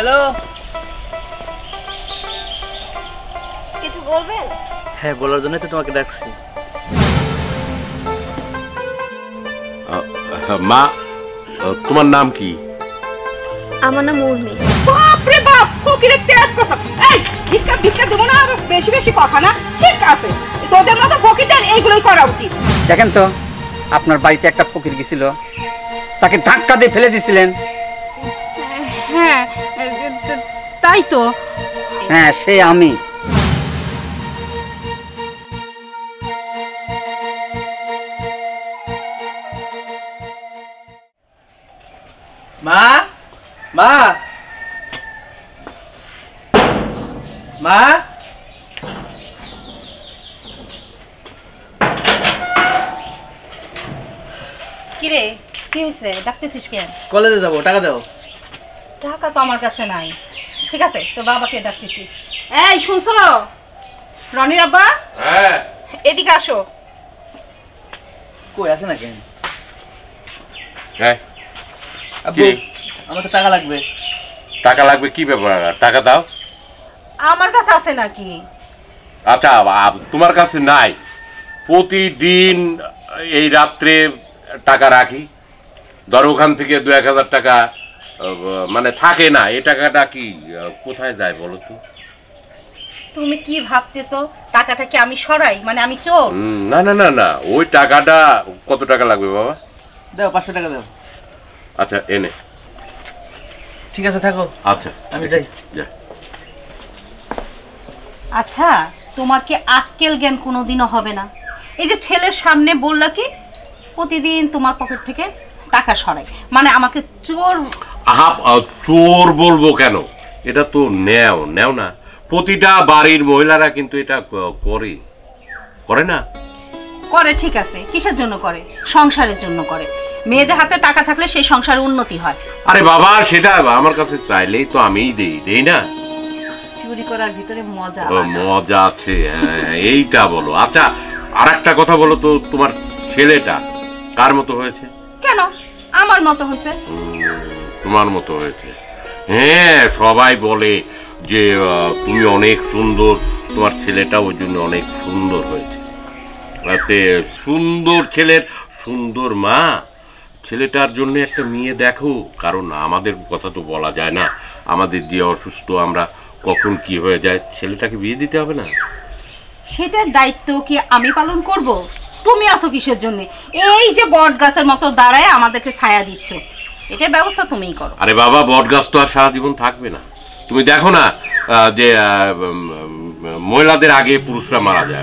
Hello, কিছু বলবেন? হ্যাঁ বলার জন্য তো তোমাকে ডাকছি। মা, তোমার নাম কি? আমার নাম উর্মি। বাপরে বাপ, ফকিরের তেজ কথা। এই ভিক্ষা ভিক্ষা দেবো না, আর বেশি বেশি কথা না। ঠিক আছে, তোদের মতো ফকিরদের এইগুলোই করা উচিত। দেখেন তো, আপনার বাড়িতে একটা ফকির গেছিল, তাকে ধাক্কা দিয়ে ফেলে দিছিলেন। হ্যাঁ, তাই তো। হ্যাঁ, সে আমি। মা, মা, মা, কিরে, কি হয়েছে? ডাকতেছিস কেন? কলেজে যাবো, টাকা দাও। টাকা তো আমার কাছে নাই। ঠিক আছে, তো বাবাকে ডাকতেছি। এই শুনছো রনির আব্বা? হ্যাঁ, এদিকে আসো। কই আছে না কেন? হ্যাঁ, আব্বু, আমার তো টাকা লাগবে। টাকা লাগবে? কি ব্যাপার, টাকা দাও। আমার কাছে আছে নাকি? আচ্ছা, তোমার কাছে নাই? প্রতিদিন এই রাত্রে টাকা রাখি, ধরো ওখান থেকে 2-1000 টাকা মানে থাকে না। এই টাকাটা কি কোথায় যায় বলো তো? তুমি কি ভাবতেছো? টাকাটা কি আমি সরাই? মানে আমি চোর? না না না না, ওই টাকাটা কত টাকা লাগবে বাবা? দাও, 500 টাকা দাও। আচ্ছা, এনে। ঠিক আছে, থাকো। আচ্ছা, আমি যাই। যা। আচ্ছা, তোমার কি আক্কেল জ্ঞান কোনোদিনও হবে না? এই যে ছেলের সামনে বললা কি প্রতিদিন তোমার পকেট থেকে টাকা সরাই, মানে আমাকে চোর? আহা, চোর বলবো কেন? এটা তো নেও নেও না। প্রতিটা বাড়ির মহিলারা কিন্তু এটা করে না? করে, ঠিক আছে। কিসের জন্য করে? সংসারের জন্য করে। মেয়েদের হাতে টাকা থাকলে সেই সংসারের উন্নতি হয়। আরে বাবা, সেটা আমার কাছে চাইলেই তো আমিই দেই না? চুরি করার ভিতরে মজা ও, মজা আছে, হ্যাঁ, এইটা বলো। আচ্ছা, আর একটা কথা বলো তো, তোমার ছেলেটা কার মতো হয়েছে? কেন আমার মতো হয়েছে? তোমার মতো হয়েছে। হ্যাঁ, সবাই বলে যে তুমি অনেক সুন্দর, তোমার ছেলেটা ওই জন্য অনেক সুন্দর হয়েছে। তাতে সুন্দর ছেলের সুন্দর মা, ছেলেটার জন্য একটা মেয়ে দেখো। কারণ আমাদের কথা তো বলা যায় না, আমাদের যে অসুস্থ, আমরা কখন কি হয়ে যায়। ছেলেটাকে বিয়ে দিতে হবে না? সেটার দায়িত্ব কি আমি পালন করব? তুমি আসো কিসের জন্য? এই যে বট গাছের মতো দাঁড়ায় আমাদেরকে ছায়া দিচ্ছ, এটার ব্যবস্থা তুমিই করো। আরে বাবা, বট গাছ তো আর সারা জীবন থাকবে না। তুমি দেখো না যে মহিলাদের আগে পুরুষরা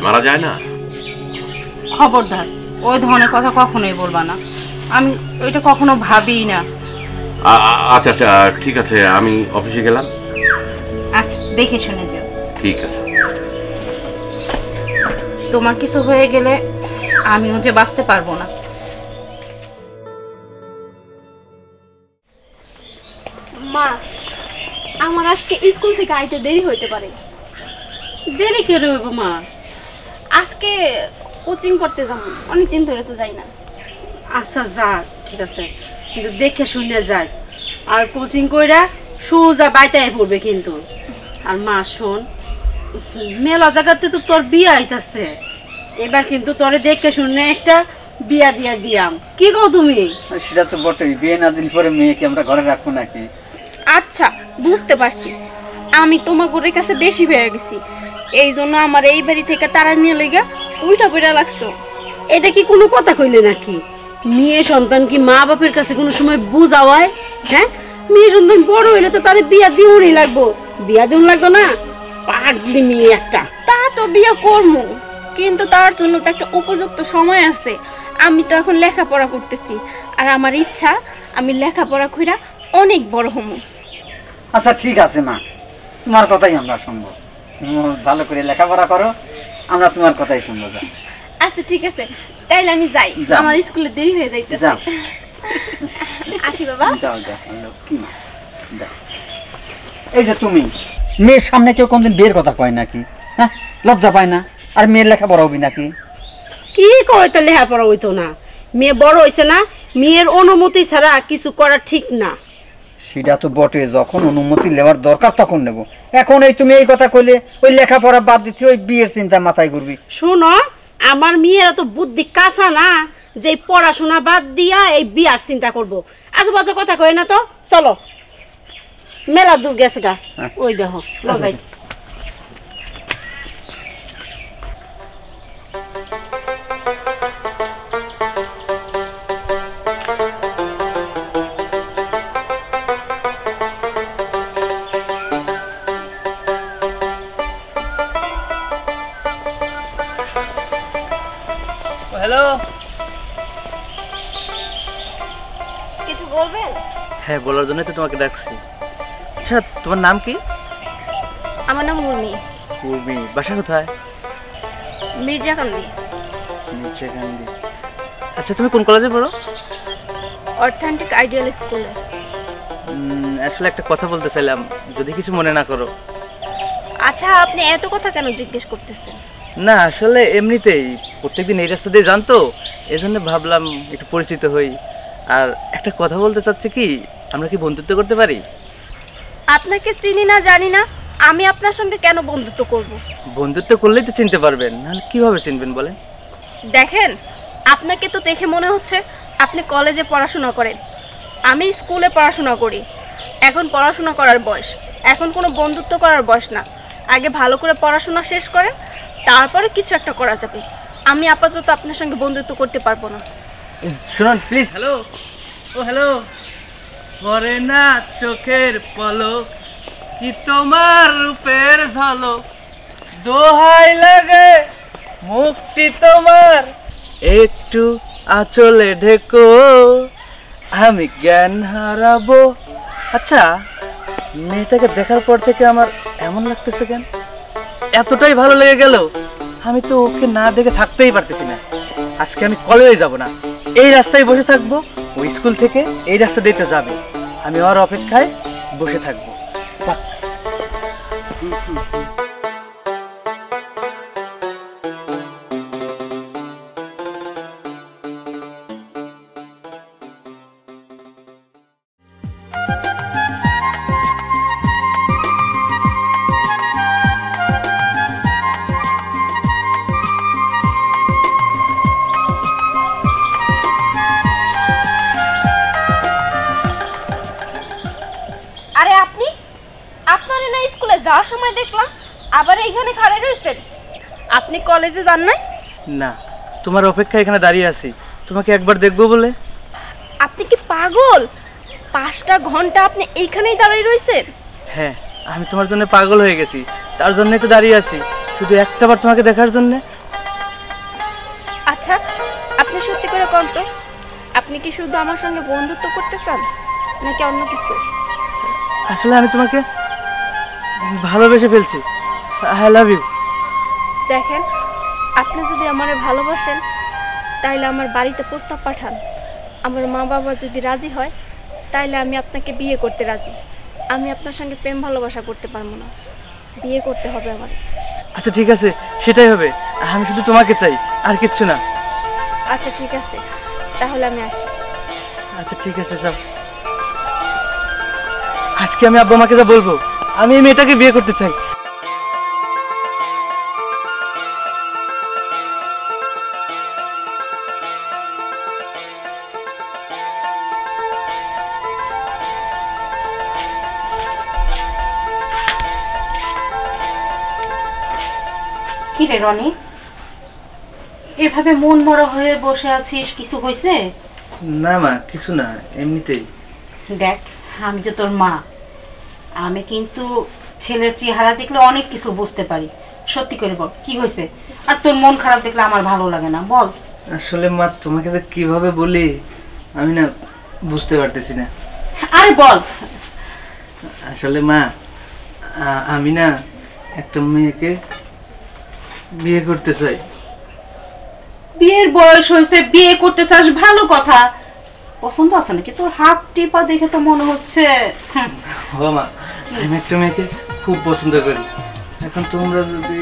মারা যায় না? খবরদার, ওই ধরনের কথা কখনোই বলবা না। আমি ওইটা কখনো ভাবিই না। আচ্ছা আচ্ছা, ঠিক আছে, আমি অফিসে গেলাম। আচ্ছা, দেখে শুনে যাও। ঠিক আছে। তোমার কিছু হয়ে গেলে আমিও যে বাঁচতে পারবো না। মা, আমার আজকে স্কুল থেকে আইতে দেরি হইতে পারে। দেরি করে হইব মা? আজকে কোচিং করতে যাব, অনেকদিন ধরে তো যাই না। আচ্ছা যা, ঠিক আছে, কিন্তু দেখে শুনে যাস। আর কোচিং কইরা সোজা বাইতায় পড়বে কিন্তু। আর মা শোন, মেলা জায়গাতে তো তোর বিয়ে আইতাছে, এবার কিন্তু তোরে দেখে শুনে একটা বিয়া দিয়াম। কি কও তুমি? সেটা তো বটেই, বিয়ে না দিন পরে মেয়েকে আমরা ঘরে রাখবো নাকি? আচ্ছা, বুঝতে পারছি, আমি তোমার ঘরের কাছে বেশি বেড়ে গেছি, এই জন্য আমার এই বাড়ি থেকে তারা নিয়ে লেগে উল্টা পেড়া লাগছো। এটা কি কোনো কথা কইলে নাকি? মেয়ে সন্তান কি মা বাপের কাছে কোনো সময় বুঝা হয়? হ্যাঁ, মেয়ে সন্তান বড় হইলে তো তারে বিয়া দিউনি লাগবো। বিয়া দিউন লাগতো না? পাগলি মেয়ে একটা। তা তো বিয়ে করবো, কিন্তু তার জন্য তো একটা উপযুক্ত সময় আছে। আমি তো এখন লেখাপড়া করতেছি, আর আমার ইচ্ছা আমি লেখাপড়া কইরা অনেক বড় হবো। আচ্ছা ঠিক আছে মা, তোমার কথাই আমরা শুনবো। তুমি ভালো করে লেখাপড়া করো, আমরা তোমার কথাই শুনবো। যা। আচ্ছা ঠিক আছে, তাইলে আমি যাই, আমার স্কুলে দেরি হয়ে যাইতেছে। আসি বাবা। যাও যাও, কি মা, যাও। এই যে তুমি, মেয়ের সামনে কেউ কোনদিন বিয়ের কথা কয় নাকি? হ্যাঁ, লজ্জা পায় না? আর মেয়ের লেখাপড়া হবি নাকি? কি করে তো লেখাপড়া হইতো না? মেয়ে বড় হইছে না, মেয়ের অনুমতি ছাড়া কিছু করা ঠিক না। সেটা তো বটে, যখন অনুমতি নেওয়ার দরকার তখন নেব। এখন এই তুমি এই কথা কইলে ওই লেখাপড়া বাদ দিতে ওই বিয়ের চিন্তা মাথায় ঘুরবি। শুনো, আমার মেয়েরা তো বুদ্ধি কাঁচা না যে পড়াশোনা বাদ দিয়া এই বিয়ার চিন্তা করব। আজেবাজে কথা কই না তো, চলো মেলা দূর গেছে গা, ওই দেখো লজাই। হ্যালো। কিছু বলবেন? হ্যাঁ, বলার জন্যই তো তোমাকে ডাকছি। আচ্ছা, তোমার নাম কি? আমার নাম মুরমি। উর্মি। বাসা কোথায়? মির্জাকান্দি। নিচেকান্দি। আচ্ছা, তুমি কোন কলেজে পড়ো? অর্থেন্টিক আইডিয়াল স্কুলে। আসলে একটা কথা বলতে চাইলাম, যদি কিছু মনে না করো। আচ্ছা, আপনি এত কথা কেন জিজ্ঞেস করতেছেন? না, আসলে এমনিতেই প্রত্যেকদিন এই রাস্তা দিয়ে জানতো, এই জন্য ভাবলাম একটু পরিচিত হই। আর একটা কথা বলতে চাচ্ছি কি, আমরা কি বন্ধুত্ব করতে পারি? আপনাকে চিনি না জানি না, আমি আপনার সঙ্গে কেন বন্ধুত্ব করব? বন্ধুত্ব করলেই তো চিনতে পারবেন, নাহলে কিভাবে চিনবেন বলেন? দেখেন, আপনাকে তো দেখে মনে হচ্ছে আপনি কলেজে পড়াশোনা করেন, আমি স্কুলে পড়াশোনা করি। এখন পড়াশোনা করার বয়স, এখন কোনো বন্ধুত্ব করার বয়স না। আগে ভালো করে পড়াশোনা শেষ করেন, তারপরে কিছু একটা করা যাবে। আমি আপাতত আপনার সঙ্গে বন্ধুত্ব করতে পারবো না। শুনুন প্লিজ। হ্যালো। O hello. পরে না চোখের পলক, কি তোমার রূপের ঝলক, দোহাই লাগে মুক্তি তোমার, একটু আঁচলে ঢেকো, আমি জ্ঞান হারাবো। আচ্ছা, মেয়েটাকে দেখার পর থেকে আমার এমন লাগতেছে কেন, এতটাই ভালো লেগে গেল, আমি তো ওকে না দেখে থাকতেই পারতেছি না। আজকে আমি কলেজে যাব না, এই রাস্তায় বসে থাকবো। ওই স্কুল থেকে এই রাস্তা দিতে যাবে, আমি ওর অপেক্ষায় বসে থাকবো। আরে আপনি, আপনারে না স্কুলে যাওয়ার সময় দেখলাম আবার এইখানে খাড়া রয়েছেন। আপনি কলেজে যান নাই? না, তোমার অপেক্ষা এখানে দাঁড়িয়ে আছি, তোমাকে একবার দেখবো বলে। আপনি কি পাগল? 5টা ঘন্টা আপনি এইখানেই দাঁড়িয়ে রয়েছেন? হ্যাঁ, আমি তোমার জন্য পাগল হয়ে গেছি, তার জন্যই তো দাঁড়িয়ে আছি, শুধু একটাবার তোমাকে দেখার জন্য। আচ্ছা, আপনি সত্যি করে কোন তো, আপনি কি শুধু আমার সঙ্গে বন্ধুত্ব করতে চান নাকি অন্য কিছু? আসলে আমি তোমাকে ভালোবেসে ফেলছি। I love you. দেখেন, আপনি যদি আমারে ভালোবাসেন তাইলে আমার বাড়িতে প্রস্তাব পাঠান। আমার মা বাবা যদি রাজি হয় তাইলে আমি আপনাকে বিয়ে করতে রাজি। আমি আপনার সঙ্গে প্রেম ভালোবাসা করতে পারবো না, বিয়ে করতে হবে আমার। আচ্ছা ঠিক আছে, সেটাই হবে। আমি শুধু তোমাকে চাই, আর কিচ্ছু না। আচ্ছা ঠিক আছে, তাহলে আমি আসি। আচ্ছা ঠিক আছে, যাও। আজকে আমি আব্বা মাকে যা বলবো, আমি এই মেয়েটাকে বিয়ে করতে চাই। কি রে রনি, এভাবে মন মরা হয়ে বসে আছিস, কিছু হয়েছে? না মা, কিছু না, এমনিতেই। দেখ, আমি যে তোর মা, আমি কিন্তু ছেলের চেহারা দেখলে অনেক কিছু বুঝতে পারি। সত্যি করে বল, কি হয়েছে? আর তোর মন খারাপ দেখলে আমার ভালো লাগে না, বল। আসলে মা, তোমাকে যে কিভাবে বলি আমি না বুঝতে পারতেছি না। আরে বল। আসলে মা, আমি না একটা মেয়েকে বিয়ে করতে চাই। বিয়ের বয়স হয়েছে, বিয়ে করতে চাস, ভালো কথা। পছন্দ আছে নাকি? তোর হাত টিপা দেখে তো মনে হচ্ছে। ও মা, আমি একটা মেয়েকে খুব পছন্দ করি। এখন তোমরা যদি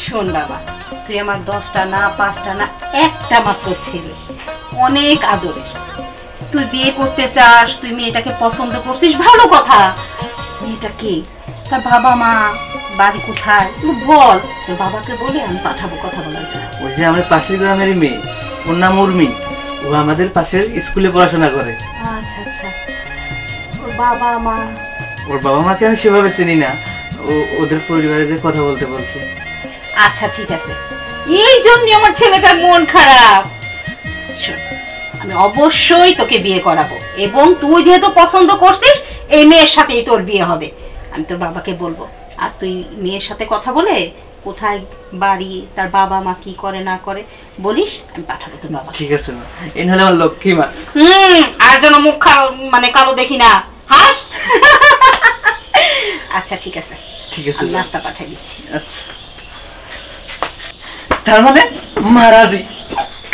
শোন বাবা, তুই আমার 10টা না 5টা না, একটা মাত্র ছেলে, অনেক আদরের। তুই বিয়ে করতে চাস, তুই মেয়েটাকে পছন্দ করছিস, ভালো কথা। মেয়েটা কে, তার বাবা মা, বাড়ি কোথায়, তুই বল। তোর বাবাকে বলে আমি পাঠাবো কথা বলার জন্য। ওই যে আমাদের পাশের গ্রামেরই মেয়ে, ওর নাম উর্মি, ও আমাদের পাশের স্কুলে পড়াশোনা করে। আচ্ছা আচ্ছা, ওর বাবা মা? ওর বাবা মাকে আমি সেভাবে চিনি না, ওদের পরিবারে যে কথা বলতে বলছে। আচ্ছা ঠিক আছে, এই জন্য আমার ছেলেটার মন খারাপ। শোন, আমি অবশ্যই তোকে বিয়ে করাবো, এবং তুই যেহেতু পছন্দ করছিস এই মেয়ের সাথেই তোর বিয়ে হবে। আমি তোর বাবাকে বলবো, আর তুই মেয়ের সাথে কথা বলে কোথায় বাড়ি, তার বাবা মা কি করে না করে বলিস, আমি পাঠাবো তোর বাবা। ঠিক আছে মা, এই হলো আমার লক্ষ্মী মা। আর যেন মুখ মানে কালো দেখি না, হাস। আচ্ছা ঠিক আছে, ঠিক আছে, আমি নাস্তা পাঠিয়ে দিচ্ছি। আচ্ছা, তার মানে মা রাজি,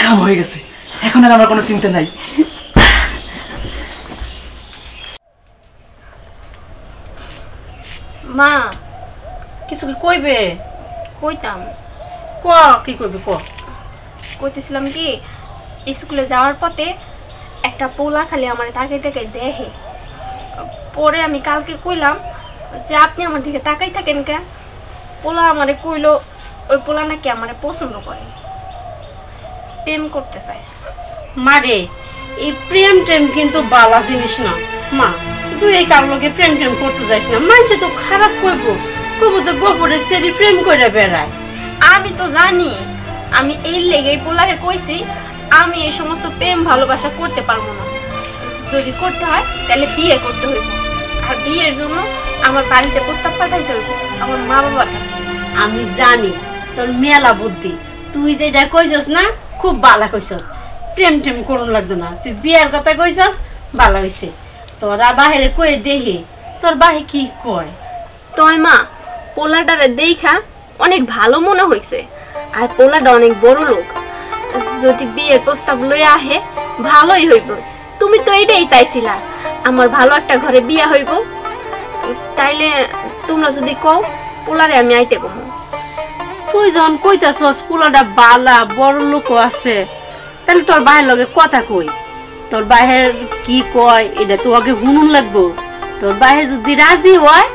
কাম হয়ে গেছে, এখন আর আমার কোনো চিন্তা নাই। মা কিছু কি কইবে? কইতাম, ক, কি কইবে ক। কইতেছিলাম কি, স্কুলে যাওয়ার পথে একটা পোলা খালি আমার তাকাই তাকাই দেখে। পরে আমি কালকে কইলাম যে আপনি আমার দিকে তাকাই থাকেন কে? পোলা আমারে কইলো ওই পোলা নাকি আমারে পছন্দ করে, প্রেম করতে চায়। মারে, এই প্রেম টেম কিন্তু বালা জিনিস না মা। তুই এই কার লগে প্রেম টেম করতে যাইস না, মানুষ তো খারাপ কইবো, কইবো যে গোবরের সেরি প্রেম কইরা বেড়ায়। আমি তো জানি, আমি এই লেগে পোলাকে কইছি আমি এই সমস্ত প্রেম ভালোবাসা করতে পারবো না। যদি করতে হয় তাহলে বিয়ে করতে হইব, আর বিয়ের জন্য আমার বাড়িতে প্রস্তাব পাঠাইতে হইব আমার মা বাবার কাছে। আমি জানি তোর মেলা বুদ্ধি, তুই যেটা কইছস না খুব বালা কইছস। প্রেম টেম করুন লাগতো না, তুই বিয়ার কথা কইছস, ভালো হইছে। তোরা বাহিরে কয়ে দেখি তোর বাহে কি কয়। তয় মা, পোলাটারে দেখা অনেক ভালো মনে হইছে, আর পোলাটা অনেক বড় লোক। যদি বিয়ের প্রস্তাব লইয়া আহে ভালোই হইব। তুমি তো এটাই চাইছিলা আমার ভালো একটা ঘরে বিয়ে হইব, তাইলে তোমরা যদি কও পোলারে আমি আইতে কমু। তুই যখন কইতাছস পোলাটা বালা বড় লোক আছে, তাহলে তোর বাহের লগে কথা কই। তোর বাহের কি কয় এটা তো আগে শুনুন লাগবো। তোর বাহে যদি রাজি হয়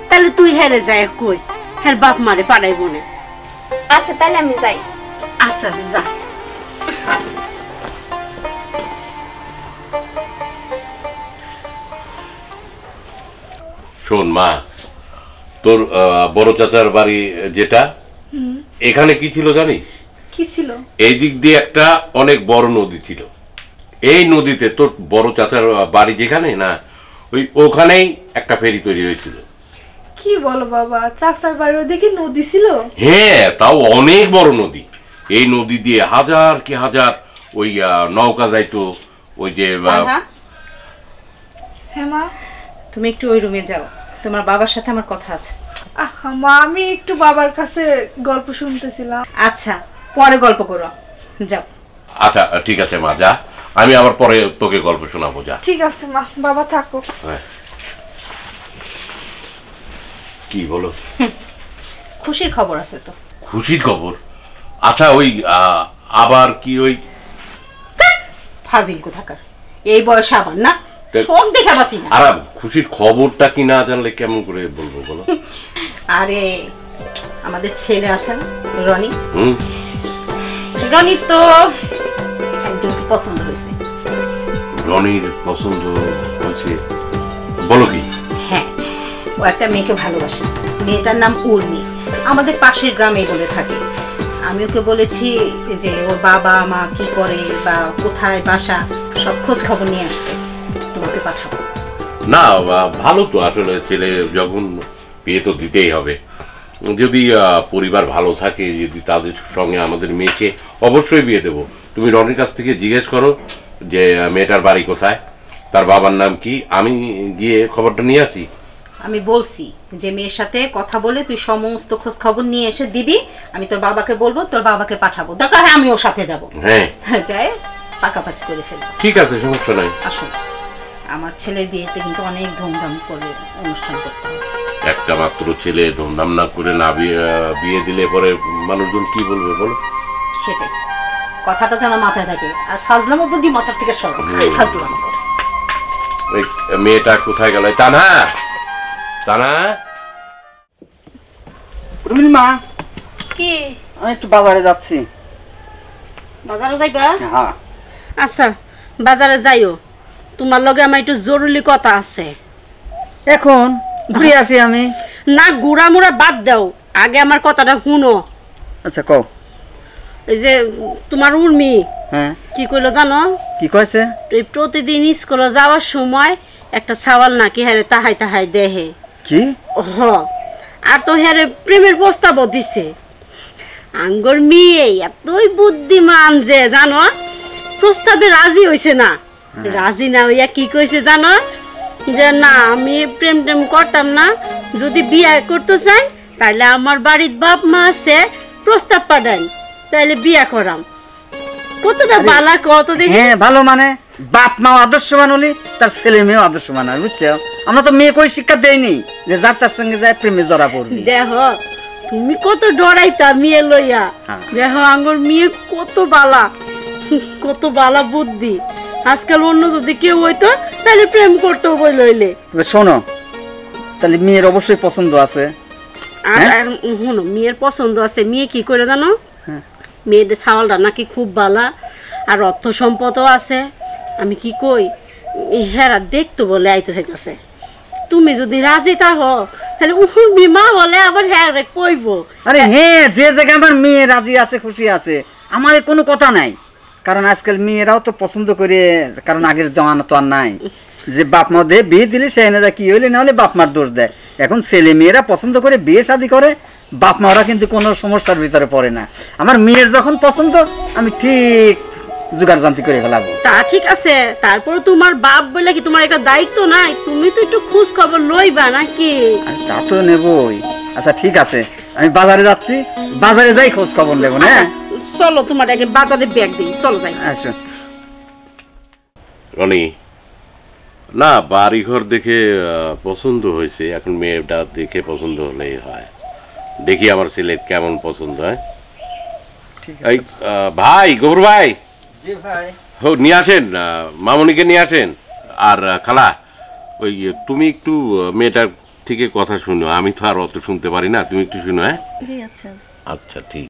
তাহলে তুই হেরে যায় কইস, হের বাপ মারে পাড়াইব না। আচ্ছা তাহলে আমি যাই। আচ্ছা যা। শোন মা, তোর বড় চাচার বাড়ি যেটা, এখানে কি ছিল জানিস? কি ছিল? এই দিক দিয়ে একটা অনেক বড় নদী ছিল। এই নদীতে তোর বড় চাচার বাড়ি যেখানে না, ওখানেই একটা ফেরি তৈরি হয়েছিল। কি বলো বাবা, চাচার বাড়ি ওদিকে নদী ছিল? হ্যাঁ, তাও অনেক বড় নদী। এই নদী দিয়ে হাজার কি হাজার ওই নৌকা যাইতো। ওই যে হ্যাঁ মা, তুমি একটু ওই রুমে যাও, তোমার বাবার সাথে আমার কথা আছে। আহা মা, আমি একটু বাবার কাছে গল্প শুনতেছিলাম। আচ্ছা, পরে গল্প করো, যাও। আচ্ছা ঠিক আছে মা, যা, আমি আবার পরে তোকে গল্প শোনাবো, যা। ঠিক আছে মা, বাবা থাকো। হ্যাঁ, কি বলো? খুশির খবর আছে তো? খুশির খবর? আচ্ছা, ওই আবার কি ওই ফাজিল কোথাকার, এই বয়সে আবার না শোক দেখা পাচ্ছি না। আর খুশির খবরটা কি না জানলে কেমন করে বলবো বলো? আরে আমাদের ছেলে আছে না রনি, হুম, রনির তো একজনকে পছন্দ হয়েছে। রনির পছন্দ হয়েছে? বলো কি? হ্যাঁ, ও একটা মেয়েকে ভালোবাসে। মেয়েটার নাম উর্মি, আমাদের পাশের গ্রামে বলে থাকে। আমি ওকে বলেছি যে ওর বাবা মা কি করে বা কোথায় বাসা সব খোঁজ খবর নিয়ে আসতে, তোমাকে পাঠাবো। না, ভালো তো, আসলে ছেলে যখন বিয়ে তো দিতেই হবে। যদি পরিবার ভালো থাকে, যদি তাদের সঙ্গে আমাদের মেয়েকে অবশ্যই বিয়ে দেবো। তুমি রনির কাছ থেকে জিজ্ঞেস করো যে মেয়েটার বাড়ি কোথায়, তার বাবার নাম কি, আমি গিয়ে খবরটা নিয়ে আসি। আমি বলছি যে মেয়ের সাথে কথা বলে তুই সমস্ত খোঁজ খবর নিয়ে এসে দিবি। আমি তোর বাবাকে বলবো, তোর বাবাকে পাঠাবো, দরকার হয় আমি ওর সাথে যাবো। হ্যাঁ, যাই পাকাপাকি করে ফেলবো। ঠিক আছে, সমস্যা নাই। আসুন, আমার ছেলের বিয়েতে কিন্তু অনেক ধুমধাম করে অনুষ্ঠান করতে হবে। একটা মাত্র ছেলে, ধুমধাম না করে না বিয়ে দিলে পরে মানুষজন কি বলবে বলো? সেটাই, কথাটা যেন মাথায় থাকে। আর ফাজলামো বুদ্ধি মাথার থেকে সর, ফাজলামো করে। ওই মেয়েটা কোথায় গেল? তানা, তানা, উর্মির মা, কি আমি একটু বাজারে যাচ্ছি। বাজারে যাইবা? হ্যাঁ। আচ্ছা বাজারে যাইও, তোমার লগে আমার একটু জরুরি কথা আছে। এখন ঘুরে আসি আমি। না গুড়া মুড়া বাদ দাও, আগে আমার কথাটা শুনো। আচ্ছা কও। এই যে তোমার উর্মি হ্যাঁ কি কইলো জানো? কি কইছে? এই প্রতিদিন স্কুলে যাওয়ার সময় একটা সাওয়াল নাকি হ্যারে তাহাই তাহাই দেহে। কি? হ, আর তো হ্যারে প্রেমের প্রস্তাবও দিছে। আঙ্গর মেয়ে এতই বুদ্ধিমান যে জানো, প্রস্তাবে রাজি হইছে না। রাজি না হইয়া কি কইছে জানো? যে না আমি প্রেম টেম করতাম না, যদি বিয়ে করতে চাই তাহলে আমার বাড়ির বাপ মা আছে, প্রস্তাব পাঠান, তাইলে বিয়ে করাম। কতটা বালা কত দেখি। হ্যাঁ ভালো, মানে বাপ মা আদর্শবান হলে তার ছেলে মেয়েও আদর্শবান হয়, বুঝছো? আমরা তো মেয়ে কই শিক্ষা দেয়নি যে যার তার সঙ্গে যায় প্রেমে জড়া পড়বি। দেখো তুমি কত ডরাইতা মেয়ে লইয়া, দেখো আঙ্গর মেয়ে কত বালা, কত বালা বুদ্ধি। আজকাল অন্য যদি কেউ হইতো তাহলে প্রেম করতো বই লইলে। তবে শোনো, তাহলে মেয়ের অবশ্যই পছন্দ আছে। আর শুনো, মেয়ের পছন্দ আছে। মেয়ে কি করে জানো? মেয়ের ছাওয়ালটা নাকি খুব বালা, আর অর্থ সম্পদও আছে। আমি কি কই, হেরা দেখতো বলে আইতে চাইতেছে। তুমি যদি রাজি থাকো তাহলে উর্মি মা বলে আবার হ্যাঁ কইব। আরে হ্যাঁ, যে জায়গায় আমার মেয়ে রাজি আছে, খুশি আছে, আমার কোনো কথা নাই। কারণ আজকাল মেয়েরাও তো পছন্দ করে, কারণ আগের জমানা তো আর নাই যে বাপ মা দিয়ে বিয়ে দিলে সে এনে কি হইলে না হলে বাপ মার দোষ দেয়। এখন ছেলে মেয়েরা পছন্দ করে বিয়ে শাদী করে, বাপ মারা কিন্তু কোনো সমস্যার ভিতরে পড়ে না। আমার মেয়ের যখন পছন্দ আমি ঠিক জোগাড় জান্তি করে ফেলাবো। তা ঠিক আছে, তারপর তোমার বাপ বলে কি তোমার একটা দায়িত্ব নাই? তুমি তো একটু খোঁজ খবর লইবা নাকি? তা তো নেবই। আচ্ছা ঠিক আছে, আমি বাজারে যাচ্ছি, বাজারে যাই খোঁজ খবর নেবো না। চলো তোমার আগে বাজারে ব্যাগ দিই, চলো যাই। আচ্ছা রনি, না বাড়িঘর দেখে পছন্দ হয়েছে, এখন মেয়েটা দেখে পছন্দ হলেই হয়। দেখি আমার ছেলের কেমন পছন্দ হয়। এই ভাই, গৌর ভাই, জি ভাই। নিয়ে আসেন, মামনিকে নিয়ে আসেন। আর খালা, ওই তুমি একটু মেয়েটার থেকে কথা শুনো, আমি তো আর অত শুনতে পারি না, তুমি একটু শুনো। হ্যাঁ জি আচ্ছা। আচ্ছা ঠিক।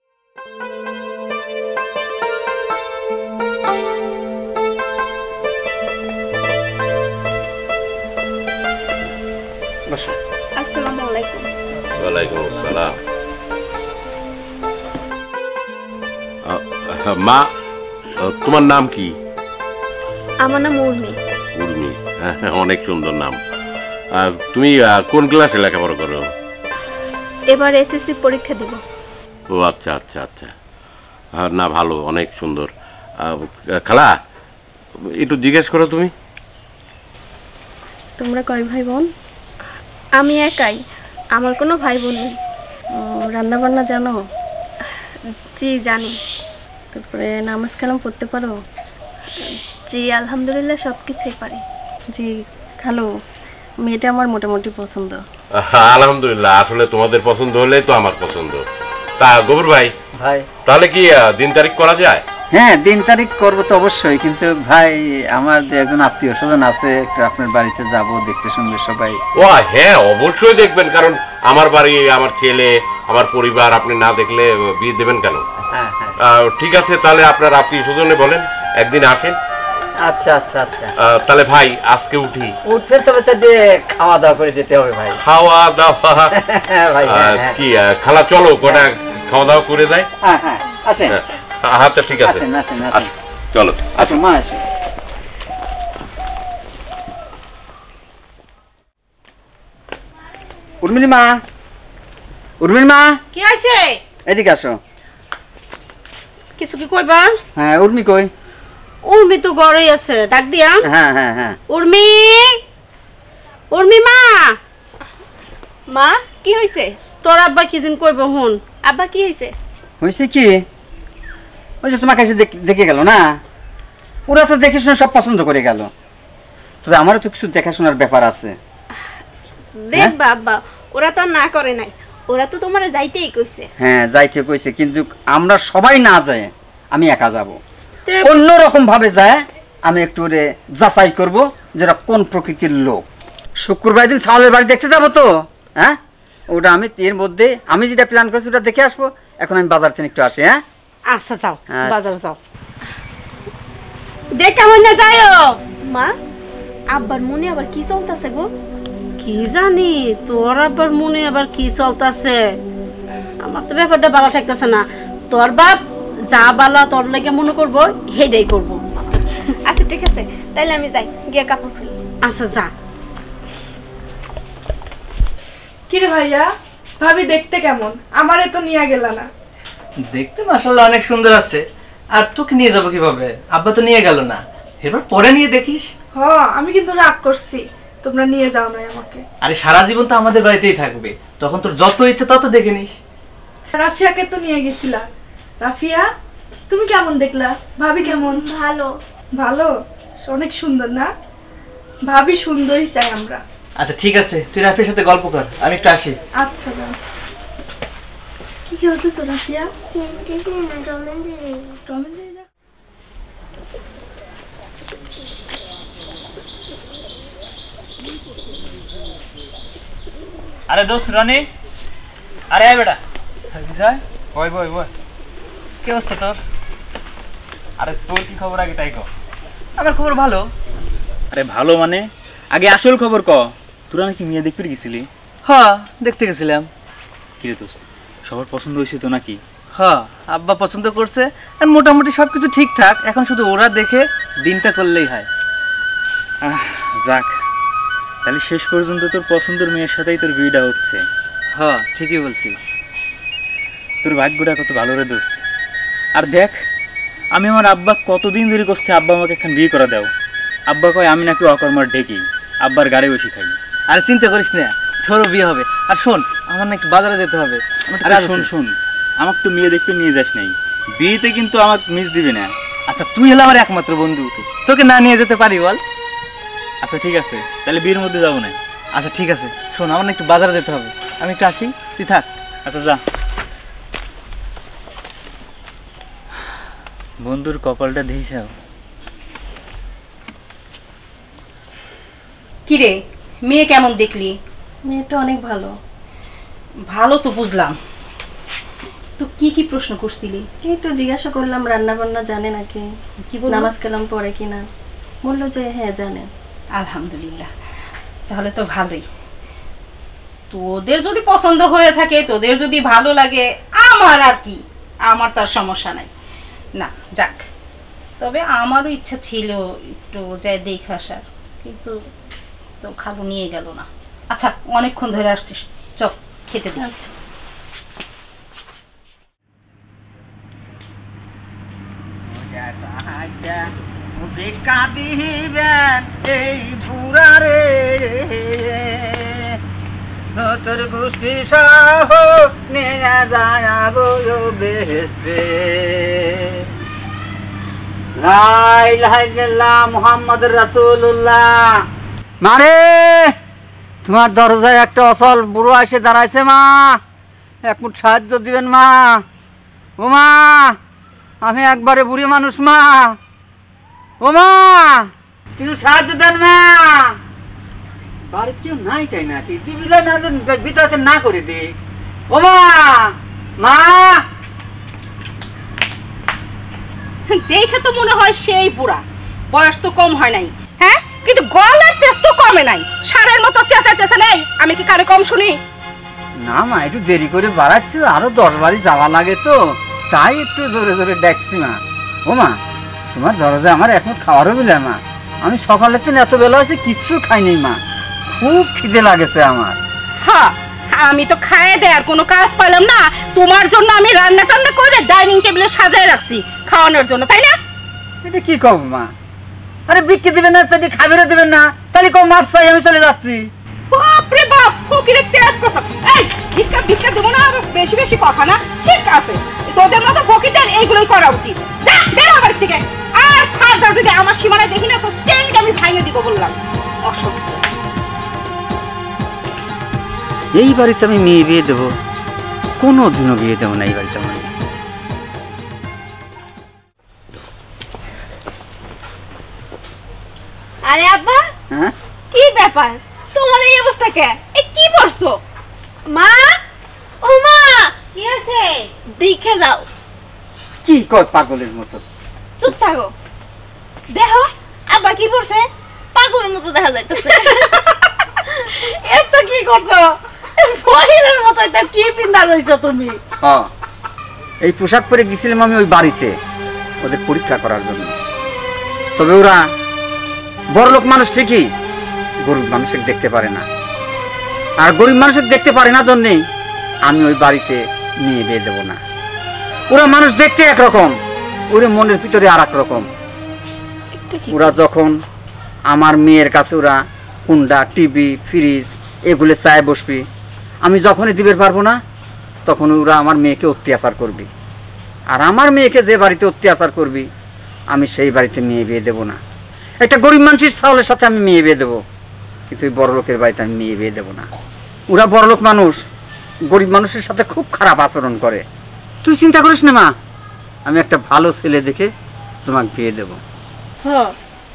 আসসালামু আলাইকুম। ওয়ালাইকুম আসসালাম। মা, তোমার নাম কি? আমার নাম উর্মি। উর্মি, অনেক সুন্দর নাম। তুমি কোন ক্লাসে লেখাপড়া করো? এবার এসএসসি পরীক্ষা দিব। ও আচ্ছা আচ্ছা আচ্ছা, না ভালো, অনেক সুন্দর। খালা, একটু জিজ্ঞেস করো তুমি। তোমরা কয় ভাই বোন? আমি একাই, আমার কোনো ভাই বোন নেই। রান্না বান্না জানো? জি জানি। তারপরে নামাজ কালাম পড়তে পারো? জি আলহামদুলিল্লাহ সব কিছুই পারি। জি খালো, মেয়েটা আমার মোটামুটি পছন্দ। আলহামদুলিল্লাহ, আসলে তোমাদের পছন্দ হলে তো আমার পছন্দ। তা গবর ভাই, ভাই তাহলে কি দিন তারিখ করা যায়? হ্যাঁ, দিন তারিখ করবো তো অবশ্যই, কিন্তু ভাই আমার যে একজন আত্মীয় স্বজন আছে, একটু আপনার বাড়িতে যাব, দেখতে শুনবে সবাই। ও হ্যাঁ, অবশ্যই দেখবেন, কারণ আমার বাড়ি, আমার ছেলে, আমার পরিবার, আপনি না দেখলে বিয়ে দেবেন কেন? হ্যাঁ হ্যাঁ ঠিক আছে, তাহলে আপনার আত্মীয় স্বজনে বলেন একদিন আসেন। আচ্ছা আচ্ছা আচ্ছা, তাহলে ভাই আজকে উঠি। উঠবে তবে খাওয়া দাওয়া করে যেতে হবে ভাই। খাওয়া দাওয়া ভাই কি খালা, চলো কটা খাওয়া দাওয়া করে যায়। হ্যাঁ হ্যাঁ আসেন। আচ্ছা ঠিক আছে, আসেন আসেন আসেন, চলো আসুন মা, আসুন। উর্মির মা, উর্মির মা, কি হইছে? এদিকে আসো। কিছু কি কইবা? হ্যাঁ, উর্মি কই? উর্মি তো ঘরেই আছে, ডাক দিয়া। হ্যাঁ হ্যাঁ হ্যাঁ। উর্মি, উর্মি মা। মা কি হইছে? তোর আব্বা কি যেন কইব হুন। আব্বা কি হইছে? হয়েছে কি, ওই যে তোমার কাছে দেখে গেল না, ওরা তো দেখে শুনে সব পছন্দ করে গেল, তবে আমারও তো কিছু দেখাশোনার ব্যাপার আছে। দেখবা আব্বা, ওরা তো আর না করে নাই, ওরা তো তোমারে যাইতেই কইছে। হ্যাঁ যাইতে কইছে, কিন্তু আমরা সবাই না যাই, আমি একা যাব। অন্যরকম ভাবে যায় আমি একটু ওরে যাচাই করব যেটা কোন প্রকৃতির লোক। শুক্রবার দিন সাওয়ালের বাড়ি দেখতে যাব তো, হ্যাঁ ওটা আমি এর মধ্যে আমি যেটা প্ল্যান করেছি ওটা দেখে আসবো। এখন আমি বাজার থেকে একটু আসি। হ্যাঁ আচ্ছা যাও, আচ্ছা। বাজার যাও। দেখ কেমন না যাইও। মা, আব্বার মনে আবার কি চলতেছে গো? কি জানি তোর আবার মনে আবার কি চলতেছে, আমার তো ব্যাপারটা ভালো ঠেকতেছে না। তোর বাপ যা বালা তোর লাগে মনে করবো হেডাই করবো। আচ্ছা ঠিক আছে, তাইলে আমি যাই, গিয়ে কাপড় খুলি। আচ্ছা যা। কিরে ভাইয়া, ভাবি দেখতে কেমন? আমারে তো নিয়ে গেল না। দেখতে মাশাআল্লাহ অনেক সুন্দর আছে। আর তোকে নিয়ে যাবো কিভাবে? আব্বা তো নিয়ে গেল না, এবার পরে নিয়ে দেখিস। হ, আমি কিন্তু রাগ করছি, তোমরা নিয়ে যাও না আমাকে। আরে সারা জীবন তো আমাদের বাড়িতেই থাকবে, তখন তোর যত ইচ্ছে তত দেখে নিস। রাফিয়াকে তো নিয়ে গেছিলা। রাফিয়া, তুমি কেমন দেখলা? ভাবি কেমন? ভালো। ভালো? অনেক সুন্দর না? ভাবি সুন্দরই চাই আমরা। আচ্ছা ঠিক আছে, তুই রাফির সাথে গল্প কর, আমি একটু আসি। আচ্ছা যাও। কি খেলতেছো রাফিয়া? টম এন্ড জেরি দেখ। আরে দোস্ত রনি, আরে আয় বেটা। বিজয়, বয় বয় বয়। কি অবস্থা তোর? আরে তোর কি খবর আগে তাই ক। আমার খবর ভালো। আরে ভালো মানে আগে আসল খবর ক। তোরা নাকি মেয়ে দেখতে গেছিলি? হ্যাঁ দেখতে গেছিলাম। কিরে দোস্ত, সবার পছন্দ হয়েছে তো নাকি? হ্যাঁ আব্বা পছন্দ করছে, আর মোটামুটি সবকিছু ঠিকঠাক। এখন শুধু ওরা দেখে দিনটা করলেই হয়। যাক, তাহলে শেষ পর্যন্ত তোর পছন্দের মেয়ের সাথেই তোর বিয়েটা হচ্ছে। হ্যাঁ ঠিকই বলছিস। তোর ভাগ্যটা কত ভালো রে দোস্ত। আর দেখ, আমি আমার আব্বা কতদিন ধরে করছে আব্বা আমাকে এখন বিয়ে করে দাও। আব্বা কয় আমি নাকি অকর্মার ঢেকি, আব্বার গাড়ি বসে খাই। আরে চিন্তা করিস না, তোরও বিয়ে হবে। আর শোন, আমার না একটু বাজারে যেতে হবে। আরে শোন শোন, আমাকে তো মেয়ে দেখতে নিয়ে যাস নাই, বিয়েতে কিন্তু আমাকে মিস দিবি না। আচ্ছা তুই হলে আমার একমাত্র বন্ধু, তোকে না নিয়ে যেতে পারি বল? আচ্ছা ঠিক আছে, তাহলে বিয়ের মধ্যে যাবো না। আচ্ছা ঠিক আছে, শোন আমার না একটু বাজারে যেতে হবে, আমি একটু আসি, তুই থাক। আচ্ছা যা। বন্ধুর কপালটা দেখেছাও। কিরে, মেয়ে কেমন দেখলি? মেয়ে তো অনেক ভালো। ভালো তো বুঝলাম, তো কি কি প্রশ্ন করছিলি? এই তো জিজ্ঞাসা করলাম রান্না বান্না জানে নাকি, কি বললো? নামাজ কালাম পড়ে কিনা। বললো যে হ্যাঁ জানে। আলহামদুলিল্লাহ, তাহলে তো ভালোই। তোদের যদি পছন্দ হয়ে থাকে, তোদের যদি ভালো লাগে, আমার আর কি, আমার তার সমস্যা নাই। না যাক, তবে আমারও ইচ্ছা ছিল একটু যাই দেখে আসার, কিন্তু তো খালু নিয়ে গেল না। আচ্ছা অনেকক্ষণ ধরে আসছিস, চল খেতে দে। আচ্ছা। এই বুড়া রে তোর গোষ্ঠী সহ নিয়ে যাব বেহেশতে। লা ইলাহা ইল্লাল্লাহ মুহাম্মাদুর রাসূলুল্লাহ। মারে, তোমার দরজায় একটা অসল বুড়ো এসে দাঁড়াইছে। মা, এক মুঠ সাহায্য দিবেন মা। ও মা, আমি একবারে বুড়ি মানুষ মা। ও মা, কিন্তু সাহায্য দেন মা। বাড়িতে কেউ নাই তাই নাকি? দিবিলে না ভিতরে না করে দি। ও মা, মা। দেখে তো মনে হয় সেই বুড়া, বয়স তো কম হয় নাই, হ্যাঁ, কিন্তু গলার তেজ তো কমে নাই। সারের মতো চেঁচাইতেছে নাই, আমি কি কারে কম শুনি? না মা, একটু দেরি করে বাড়াচ্ছি, আরো 10 বাড়ি যাওয়া লাগে তো, তাই একটু জোরে জোরে ডাকছি মা। ও মা, তোমার দরজায় আমার এখন খাওয়ারও বিলে মা। আমি সকালের দিন এত বেলা হয়েছে কিচ্ছু খাইনি মা, খুব খিদে লাগেছে আমার। হ্যাঁ, আমি তো খাইয়ে দেয়ার কোনো কাজ পাইলাম না, তোমার জন্য আমি রান্না টান্না করে ডাইনিং টেবিলে সাজায় রাখছি খাওয়ানোর জন্য, তাই না? এটা কি কব মা? আরে বিক্রি দিবেন না, যদি খাবারও দিবেন না, তাহলে কম মাপ চাই, আমি চলে যাচ্ছি। বাপরে বাপ, ফকিরের তেজ কথা। এই ভিক্ষা ভিক্ষা দেবো না, আর বেশি বেশি কথা না, ঠিক আছে? তোদের মতো ফকিরদের এইগুলোই করা উচিত। যা বেরো বাড়ি থেকে, আর ফার্দার যদি আমার সীমানায় দেখি না, তো টেনকে আমি ভাঙে দিব বললাম। অসহ্য। এই বাড়িতে আমি মেয়ে বিয়ে দেবো? কোনোদিনও বিয়ে দেবো না এই বাড়িতে আমি। আরে আব্বা, হ্যাঁ কি ব্যাপার তোমার এই অবস্থা কে? এ কি করছো? মা, ও মা, কি আছে? দেখে দাও। কি কয় পাগলের মতো? চুপ থাকো। দেখো আব্বা কি করছে, পাগলের মতো দেখা যাইতেছে। এত কি করছো? ফকিরের মতো এটা কি পিন্দা রইছো তুমি? হ্যাঁ, এই পোশাক পরে গেছিলাম আমি ওই বাড়িতে ওদের পরীক্ষা করার জন্য। তবে ওরা বড়লোক মানুষ ঠিকই, গরিব মানুষের দেখতে পারে না। আর গরিব মানুষের দেখতে পারে না জন্যেই আমি ওই বাড়িতে নিয়ে বিয়ে দেবো না। ওরা মানুষ দেখতে একরকম, ওর মনের ভিতরে আর এক রকম। ওরা যখন আমার মেয়ের কাছে ওরা হুন্ডা, টিভি, ফ্রিজ এগুলো চায় বসবি, আমি যখনই দিবে পারবো না তখন ওরা আমার মেয়েকে অত্যাচার করবি। আর আমার মেয়েকে যে বাড়িতে অত্যাচার করবি আমি সেই বাড়িতে মেয়ে বিয়ে দেবো না। একটা গরিব মানুষের চাউলের সাথে আমি মেয়ে বিয়ে দেবো, কিন্তু ওই বড় লোকের বাড়িতে আমি মেয়ে বিয়ে দেবো না। ওরা বড় লোক মানুষ, গরিব মানুষের সাথে খুব খারাপ আচরণ করে। তুই চিন্তা করিস না মা, আমি একটা ভালো ছেলে দেখে তোমাকে বিয়ে দেবো। হ্যাঁ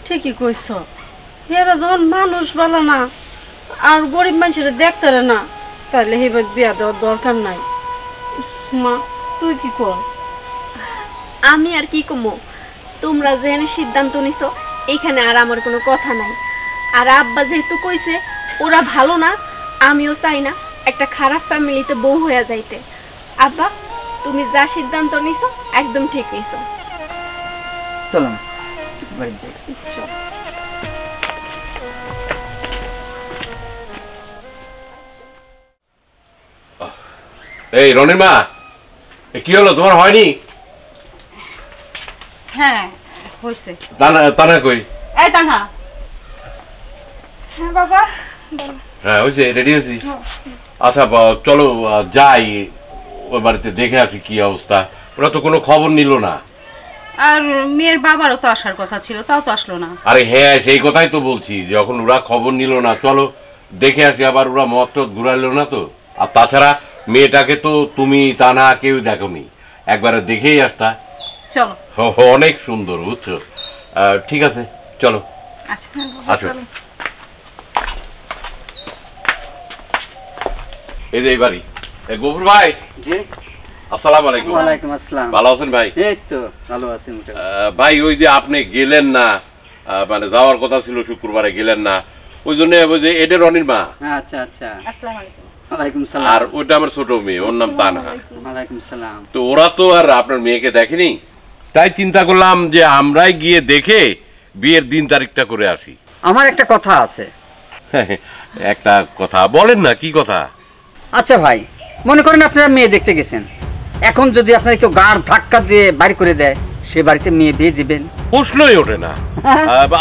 ঠিকই কইছ। এরা যখন মানুষ বলে না আর গরিব মানুষের দেখতে না, তাহলে এবার বিয়া দেওয়ার দরকার নাই। মা তুই কি কস? আমি আর কি কমো, তোমরা যেখানে সিদ্ধান্ত নিছো এখানে আর আমার কোনো কথা নাই। আর আব্বা যেহেতু কইছে ওরা ভালো না, আমিও চাই না একটা খারাপ ফ্যামিলিতে বউ হয়ে যাইতে। আব্বা তুমি যা সিদ্ধান্ত নিছো একদম ঠিক নিছো। চলো না বাড়িতে যাই। চল। এই রনির মা, কি হলো তোমার হয়নি? হ্যাঁ হইছে। তানা কই? এই তানহা, হ্যাঁ বাবা। হ্যাঁ হয়েছে, রেডি হয়েছি। আচ্ছা চলো যাই ওই বাড়িতে দেখে আসি কি অবস্থা। ওরা তো কোনো খবর নিল না। আর মেয়ের বাবারও তো আসার কথা ছিল, তাও তো আসলো না। আরে হ্যাঁ, সেই কথাই তো বলছি, যখন ওরা খবর নিল না চলো দেখে আসি। আবার ওরা মত টত ঘুরাইলো না তো। আর তাছাড়া মেয়েটাকে তো তুমি তা না কেউ দেখোনি, একবারে দেখেই আসতা। চলো। অনেক সুন্দর, বুঝছো? ঠিক আছে চলো। আচ্ছা আসো। এই যে এই বাড়ি। গফুর ভাই, জি আসসালামু আলাইকুম। ওয়ালাইকুম আসসালাম। ভালো আছেন ভাই? এই তো ভালো আছি মোটামুটি। ভাই ওই যে আপনি গেলেন না, মানে যাওয়ার কথা ছিল শুক্রবারে, গেলেন না, ওই জন্য ওই যে এটা রনির মা। আচ্ছা আচ্ছা। আসসালামু আলাইকুম। ওয়ালাইকুম আর সালাম। ওইটা আমার ছোট মেয়ে, ওর নাম তানহা। ওয়ালাইকুম সালাম। তো ওরা তো আর আপনার মেয়েকে দেখেনি, তাই চিন্তা করলাম যে আমরাই গিয়ে দেখে বিয়ের দিন তারিখটা করে আসি। আমার একটা কথা আছে। একটা কথা বলেন না, কি কথা? আচ্ছা ভাই, মনে করেন আপনারা মেয়ে দেখতে গেছেন, এখন যদি আপনার কেউ গাড় ধাক্কা দিয়ে বাড়ি করে দেয়, সে বাড়িতে মেয়ে বিয়ে দিবেন? প্রশ্নই ওঠে না।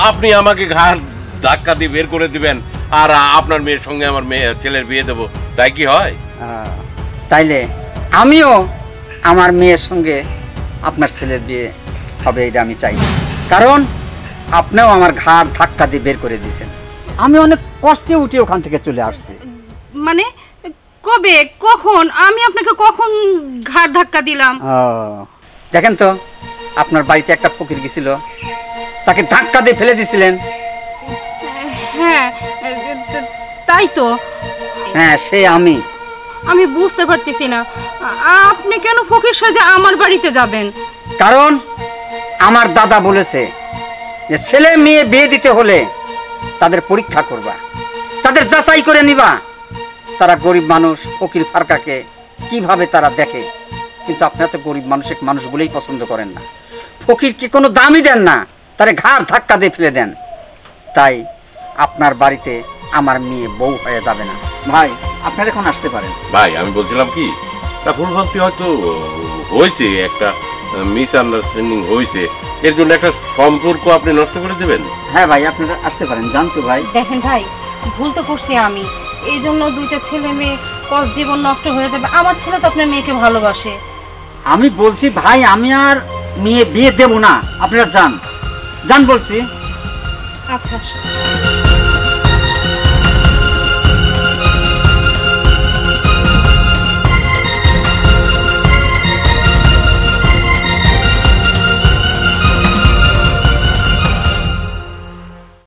আপনি আমাকে ঘাড় ধাক্কা দিয়ে বের করে দিবেন আর আপনার মেয়ের সঙ্গে আমার ছেলের বিয়ে দেবো, তাই কি হয়? তাইলে আমিও আমার মেয়ের সঙ্গে আপনার ছেলের বিয়ে হবে, এটা আমি চাই। কারণ আপনিও আমার ঘাড় ধাক্কা দিয়ে বের করে দিয়েছেন, আমি অনেক কষ্টে উঠে ওখান থেকে চলে আসছি। মানে কবে, কখন? আমি আপনাকে কখন ঘাড় ধাক্কা দিলাম? দেখেন তো, আপনার বাড়িতে একটা ফকির গেছিল, তাকে ধাক্কা দিয়ে ফেলে দিয়েছিলেন। হ্যাঁ তাই তো। হ্যাঁ, সে আমি বুঝতে পারতেছি না আপনি কেন ফকির সাজে আমার বাড়িতে যাবেন। কারণ আমার দাদা বলেছে যে ছেলে মেয়ে বিয়ে দিতে হলে তাদের পরীক্ষা করবা, তাদের যাচাই করে নিবা, তারা গরিব মানুষ ফকির ফারকাকে কিভাবে তারা দেখে। কিন্তু আপনারা তো গরিব মানুষ বলেই পছন্দ করেন না, ফকিরকে কোনো দামই দেন না, তারে ঘাড় ধাক্কা দিয়ে ফেলে দেন। তাই আপনার বাড়িতে আমার মেয়ে বউ হয়ে যাবে না। ভাই আপনারা এখন আসতে পারেন। ভাই আমি বলছিলাম কি, তা ভুলভ্রান্তি হয়তো হয়েছে, একটা মিসআন্ডারস্ট্যান্ডিং হয়েছে, এর জন্য একটা সম্পর্ক আপনি নষ্ট করে দেবেন? হ্যাঁ ভাই, আপনারা আসতে পারেন। জানতো ভাই, দেখেন ভাই, ভুল তো করছি আমি, এই জন্য দুইটা ছেলে মেয়ে কষ্ট জীবন নষ্ট হয়ে যাবে। আমার ছেলে তো আপনার মেয়েকে ভালোবাসে। আমি বলছি ভাই, আমি আর মেয়ে বিয়ে দেব না, আপনারা যান যান বলছি। আচ্ছা